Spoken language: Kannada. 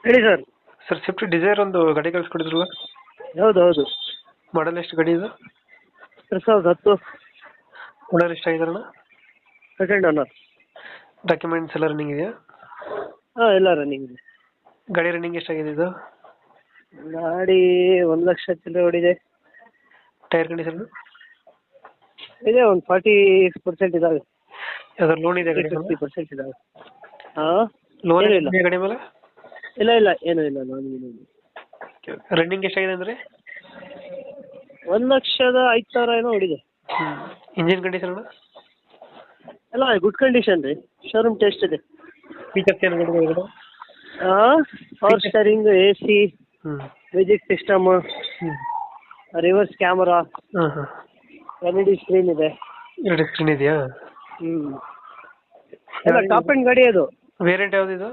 ಹೇಳಿ ಸರ್. ಸರ್ ಸ್ವಿಫ್ಟ್ ಡಿಸೈರ್ ಒಂದು ಗಾಡಿ ಕಳಿಸ್ಕೊಡಿದ್ರಲ್ಲ, ಹೌದು ಹೌದು. ಮಾಡಲ್ ಎಷ್ಟು ಗಾಡಿ ಇದು? 2010 ಓನರ್ ಎಷ್ಟಾಗಿದಾರಣ? Second owner. ಡಾಕ್ಯುಮೆಂಟ್ಸ್ ಎಲ್ಲ ರನ್ನಿಂಗ್ ಇದೆಯಾ? ಹಾಂ, ಎಲ್ಲ ರನ್ನಿಂಗ್ ಇದೆ. ಗಾಡಿ ರನ್ನಿಂಗ್ ಎಷ್ಟಾಗಿದೆ ಇದು? ಗಾಡಿ 1,00,000 ಚಿಲ್ಲರೆ ಓಡಿದೆ. ಟೈರ್ ಕಂಡೀಷನ್ ಇದೆ, ಒಂದು 40% ಇದಾವೆ. ಯಾವ್ದಾದ್ರು ಲೋನ್ ಇದೆ ಗಾಡಿ ಮೇಲೆ? 50% ಇದಾವೆ. ಹಾಂ, ಲೋನ್ ಏನೂ ಇಲ್ಲ. ಗಾಡಿ ಮೇಲೆ ಇಲ್ಲ ಇಲ್ಲ, ಏನೂ ಇಲ್ಲ, ಲೋನ್ ಏನೂ ಇಲ್ಲ. ರನ್ನಿಂಗ್ ಎಷ್ಟಾಗಿದೆ ಅಂದರೆ? 1,05,000 ಏನೋ ಓಡಿದೆ. ಇಂಜಿನ್ ಕಂಡೀಷನ್ ಎಲ್ಲ ಗುಡ್ ಕಂಡೀಷನ್ ರೀ, ಶೋರೂಮ್ ಟೆಸ್ಟ್ ಇದೆ. ಫೀಚರ್ಸ್ ಏನು ಗಾಡಿ? ಹಾಂ, power steering, AC, music system, reverse camera, ಹಾಂ ಹಾಂ, LED ಸ್ಕ್ರೀನ್ ಇದೆ. ಎರಡು ಸ್ಕ್ರೀನ್ ಇದೆಯಾ? ಎಲ್ಲ ಟಾಪ್ ಎಂಡ್ ಗಾಡಿ ಅದು. ವೇರಿಯಂಟ್ ಯಾವ್ದು ಇದು?